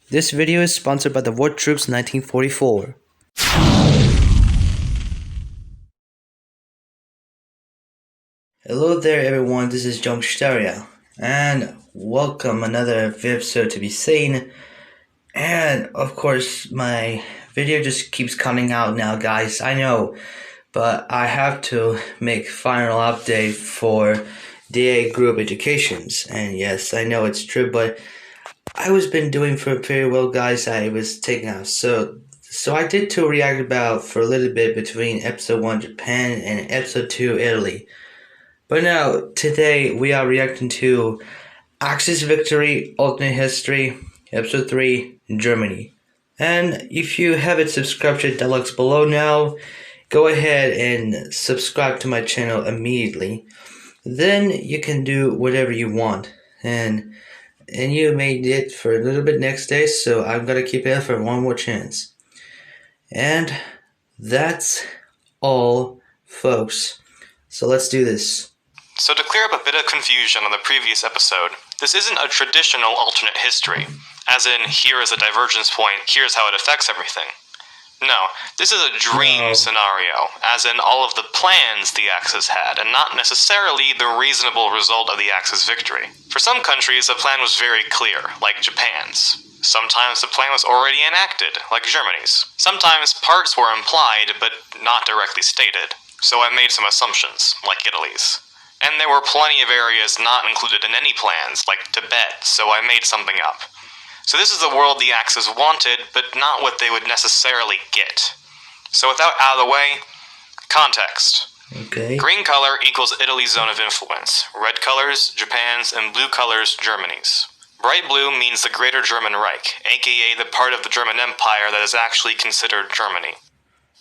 This video is sponsored by the War Troops 1944. Hello there everyone, this is John Staria, and welcome another episode to be seen. And of course my video just keeps coming out now, guys, I know, but I have to make final update for DA Group Educations. And yes, I know it's true, but I was been doing for pretty well, guys. I was taking out so I did to react about for a little bit between episode 1 Japan and episode 2 Italy. But now today we are reacting to Axis Victory Alternate History episode 3 Germany. And if you haven't subscribed to Deluxe below now, go ahead and subscribe to my channel immediately. Then you can do whatever you want. And you made it for a little bit next day, so I'm gonna keep it for one more chance. And that's all, folks. So let's do this. So to clear up a bit of confusion on the previous episode, this isn't a traditional alternate history, as in here is a divergence point, here's how it affects everything. No, this is a dream scenario, as in all of the plans the Axis had, and not necessarily the reasonable result of the Axis victory. For some countries, the plan was very clear, like Japan's. Sometimes the plan was already enacted, like Germany's. Sometimes parts were implied, but not directly stated, so I made some assumptions, like Italy's. And there were plenty of areas not included in any plans, like Tibet, so I made something up. So this is the world the Axis wanted, but not what they would necessarily get. So with that out of the way, context. Okay. Green color equals Italy's zone of influence. Red colors, Japan's, and blue colors, Germany's. Bright blue means the Greater German Reich, aka the part of the German Empire that is actually considered Germany.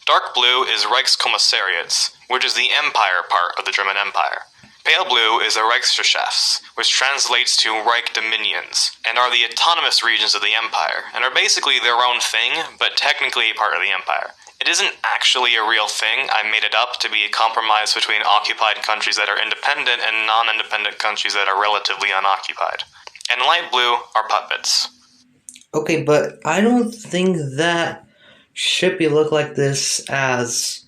Dark blue is Reichskommissariats, which is the empire part of the German Empire. Pale blue is the Reichsgeschäfts, which translates to Reich dominions, and are the autonomous regions of the empire, and are basically their own thing, but technically part of the empire. It isn't actually a real thing, I made it up to be a compromise between occupied countries that are independent and non-independent countries that are relatively unoccupied. And light blue are puppets. Okay, but I don't think that should be looked like this as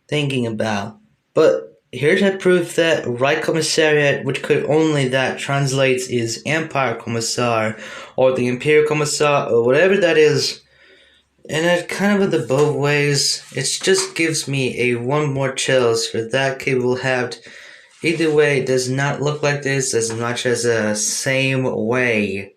thinking about. But here's a proof that Reich Commissariat, which could only that translates is Empire Commissar, or the Imperial Commissar, or whatever that is. And it kind of in the both ways, it just gives me a one more chills for that kid will have. Either way, it does not look like this as much as a same way.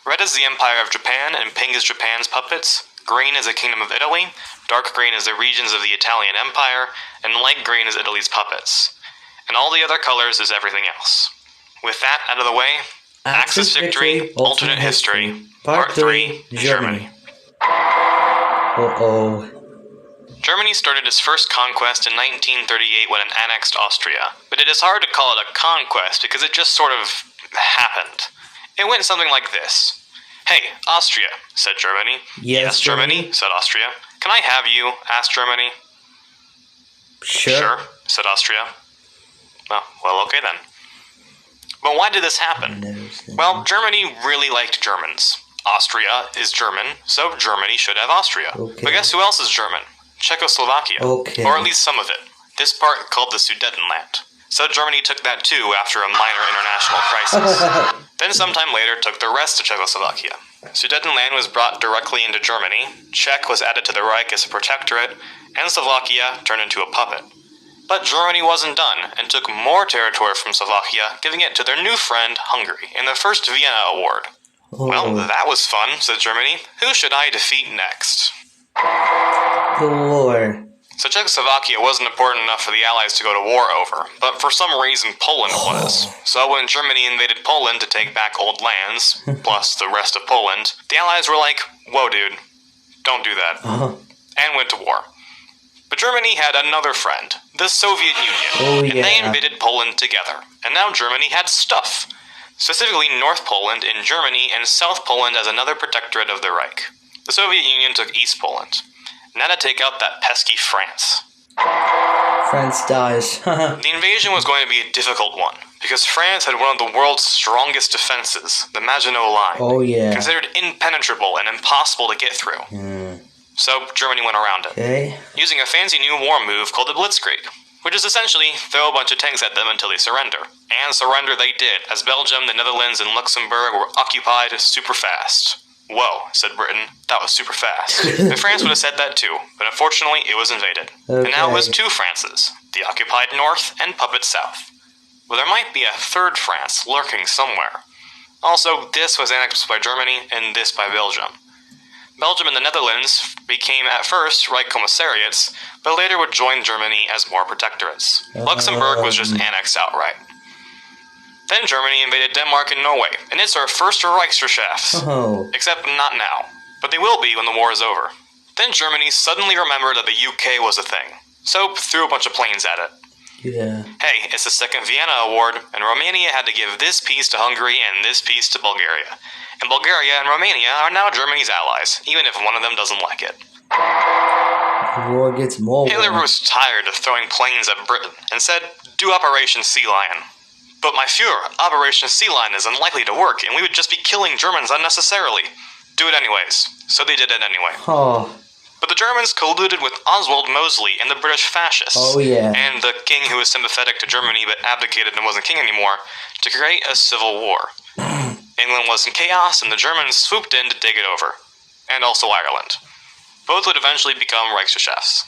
Red is the Empire of Japan, and pink is Japan's puppets. Green is the Kingdom of Italy. Dark green is the regions of the Italian Empire, and light green is Italy's puppets. And all the other colors is everything else. With that out of the way, Axis Victory, Alternate History, Part 3, Germany. Uh-oh. Germany started its first conquest in 1938 when it annexed Austria, but it is hard to call it a conquest because it just sort of happened. It went something like this. Hey, Austria, said Germany. Yes, Germany, said Austria. Can I have you? Asked Germany. Sure, said Austria. Well, okay then. But why did this happen? Well, Germany really liked Germans. Austria is German, so Germany should have Austria. Okay. But guess who else is German? Czechoslovakia. Okay. Or at least some of it. This part called the Sudetenland. So Germany took that too after a minor international crisis. Then sometime later took the rest of Czechoslovakia. Sudetenland was brought directly into Germany, Czech was added to the Reich as a protectorate, and Slovakia turned into a puppet. But Germany wasn't done, and took more territory from Slovakia, giving it to their new friend, Hungary, in the First Vienna Award. Oh. Well, that was fun, said Germany. Who should I defeat next? The war. So Czechoslovakia wasn't important enough for the Allies to go to war over, but for some reason Poland was. So when Germany invaded Poland to take back old lands, plus the rest of Poland, the Allies were like, whoa dude, don't do that, and went to war. But Germany had another friend, the Soviet Union, and they invaded Poland together, and now Germany had stuff. Specifically North Poland in Germany and South Poland as another protectorate of the Reich. The Soviet Union took East Poland. Now to take out that pesky France. France dies. The invasion was going to be a difficult one, because France had one of the world's strongest defenses, the Maginot Line. Oh, yeah. Considered impenetrable and impossible to get through. So Germany went around it. Okay. Using a fancy new war move called the Blitzkrieg, which is essentially throw a bunch of tanks at them until they surrender. And surrender they did, as Belgium, the Netherlands, and Luxembourg were occupied super fast. Whoa, said Britain. That was super fast. And France would have said that too, but unfortunately it was invaded. Okay. And now it was two Frances, the occupied North and puppet South. Well, there might be a third France lurking somewhere. Also, this was annexed by Germany and this by Belgium. Belgium and the Netherlands became at first Reich Commissariats, but later would join Germany as more protectorates. Luxembourg was just annexed outright. Then Germany invaded Denmark and Norway, and it's our first Reichswehrschaft. Oh. Except not now, but they will be when the war is over. Then Germany suddenly remembered that the UK was a thing, so threw a bunch of planes at it. Yeah. Hey, it's the second Vienna Award, and Romania had to give this piece to Hungary and this piece to Bulgaria. And Bulgaria and Romania are now Germany's allies, even if one of them doesn't like it. The war gets more. Hitler was tired of throwing planes at Britain and said, do Operation Sea Lion. But my Fuhrer, Operation Sea Lion is unlikely to work, and we would just be killing Germans unnecessarily. Do it anyways. So they did it anyway. Oh. But the Germans colluded with Oswald Mosley and the British fascists, Oh, yeah. and the king who was sympathetic to Germany but abdicated and wasn't king anymore, to create a civil war. England was in chaos, and the Germans swooped in to take it over. And also Ireland. Both would eventually become Reichswehrs.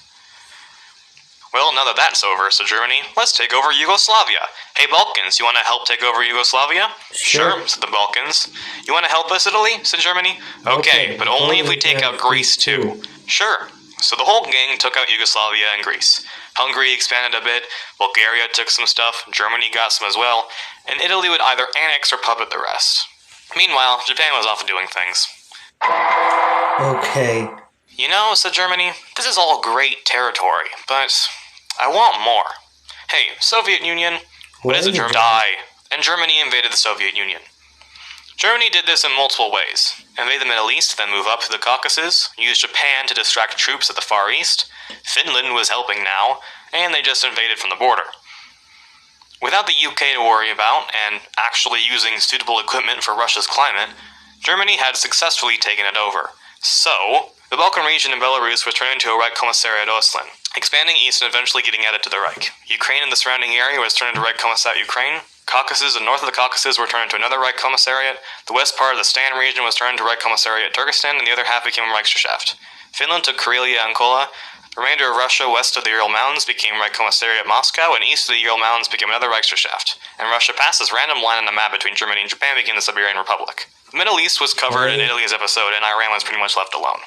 Well, now that that's over, said Germany, let's take over Yugoslavia. Hey, Balkans, you want to help take over Yugoslavia? Sure. Said the Balkans. You want to help us, Italy? Said Germany. Okay, but only if we take out Greece, too. Sure. So the whole gang took out Yugoslavia and Greece. Hungary expanded a bit, Bulgaria took some stuff, Germany got some as well, and Italy would either annex or puppet the rest. Meanwhile, Japan was off doing things. Okay. You know, said Germany, this is all great territory, but I want more. Hey, Soviet Union, what is it, Germany? Die. And Germany invaded the Soviet Union. Germany did this in multiple ways. Invade the Middle East, then move up to the Caucasus, use Japan to distract troops at the Far East, Finland was helping now, and they just invaded from the border. Without the UK to worry about, and actually using suitable equipment for Russia's climate, Germany had successfully taken it over. So, the Balkan region in Belarus was turned into a Reich Commissariat Ostland, expanding east and eventually getting added to the Reich. Ukraine and the surrounding area was turned into Reich Commissariat Ukraine. Caucasus and north of the Caucasus were turned into another Reich Commissariat. The west part of the Stan region was turned into Reich Commissariat Turkestan, and the other half became Reichswehrschaft. Finland took Karelia and Kola. The remainder of Russia west of the Ural Mountains became Reich Commissariat Moscow, and east of the Ural Mountains became another Reichswehrschaft. And Russia passed this random line on the map between Germany and Japan became the Siberian Republic. The Middle East was covered in Italy's episode, and Iran was pretty much left alone.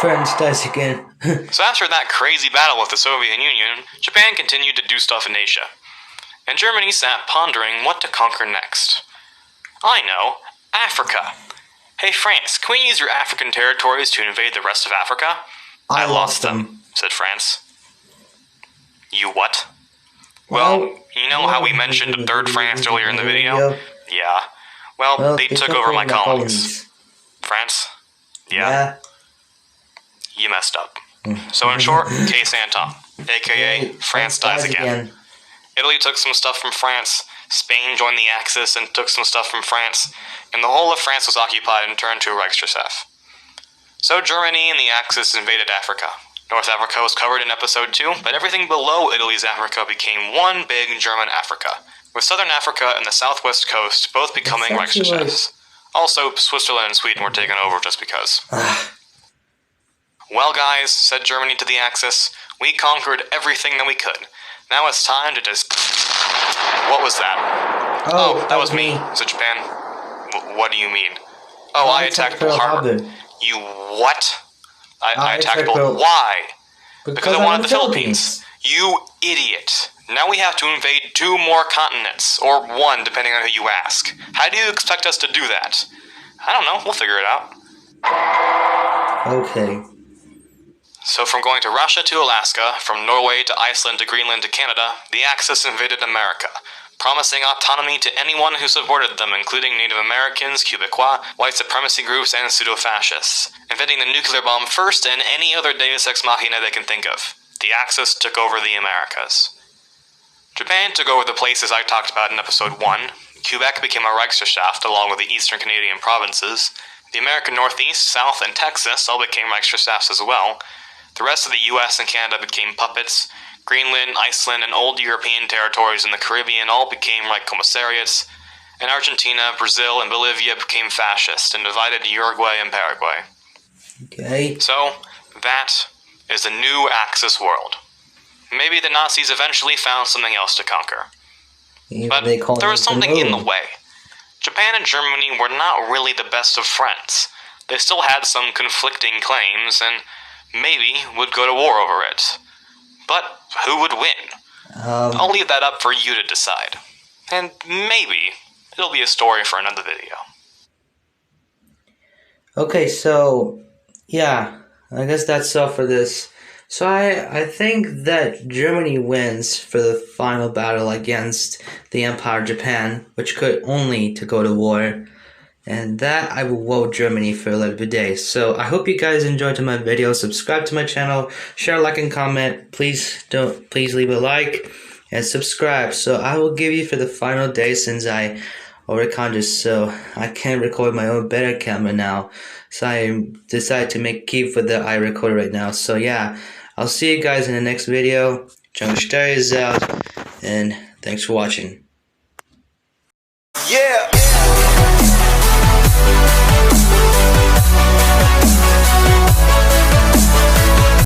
France dies again. So after that crazy battle with the Soviet Union, Japan continued to do stuff in Asia. And Germany sat pondering what to conquer next. I know, Africa. Hey France, can we use your African territories to invade the rest of Africa? I lost them, said France. You what? Well, you know how we mentioned a third France earlier in the video? Yep. Yeah. Well, they took over my colonies. France? Yeah. You messed up. So in short, case Anton, aka France dies again. Italy took some stuff from France, Spain joined the Axis and took some stuff from France, and the whole of France was occupied and turned to a Reichswehrschaft. So Germany and the Axis invaded Africa. North Africa was covered in episode 2, but everything below Italy's Africa became one big German Africa, with southern Africa and the southwest coast both becoming Reichswehrs. Also, Switzerland and Sweden were taken over just because. Well, guys, said Germany to the Axis, we conquered everything that we could. Now it's time to just... What was that? Oh, that was me, said Japan. What do you mean? Oh, I attacked Pearl Harbor. You what? I attacked Pearl... Why? Because I wanted the Philippines. You idiot. Now we have to invade 2 more continents, or 1, depending on who you ask. How do you expect us to do that? I don't know, we'll figure it out. Okay. So from going to Russia to Alaska, from Norway to Iceland to Greenland to Canada, the Axis invaded America, promising autonomy to anyone who supported them, including Native Americans, Quebecois, white supremacy groups, and pseudo-fascists, inventing the nuclear bomb first and any other deus ex machina they can think of. The Axis took over the Americas. Japan took over the places I talked about in episode 1. Quebec became a Reichsgesellschaft along with the eastern Canadian provinces. The American Northeast, South, and Texas all became Reichsgesellschafts as well. The rest of the US and Canada became puppets. Greenland, Iceland, and old European territories in the Caribbean all became Reich commissariats. And Argentina, Brazil, and Bolivia became fascist and divided Uruguay and Paraguay. Okay. So, that is the new Axis world. Maybe the Nazis eventually found something else to conquer. But there was something in the way. Japan and Germany were not really the best of friends. They still had some conflicting claims, and maybe would go to war over it. But who would win? I'll leave that up for you to decide. And maybe it'll be a story for another video. Okay, so, yeah, I guess that's all for this. So I think that Germany wins for the final battle against the Empire of Japan, which could only to go to war. And that I will vote Germany for Later Day. So I hope you guys enjoyed my video. Subscribe to my channel, share, like, and comment. Please leave a like and subscribe. So I will give you for the final day since I overconjured, so I can't record my own better camera now. So I decided to keep with the iRecorder right now. So yeah, I'll see you guys in the next video. Jung Stereo is out, and thanks for watching. Yeah.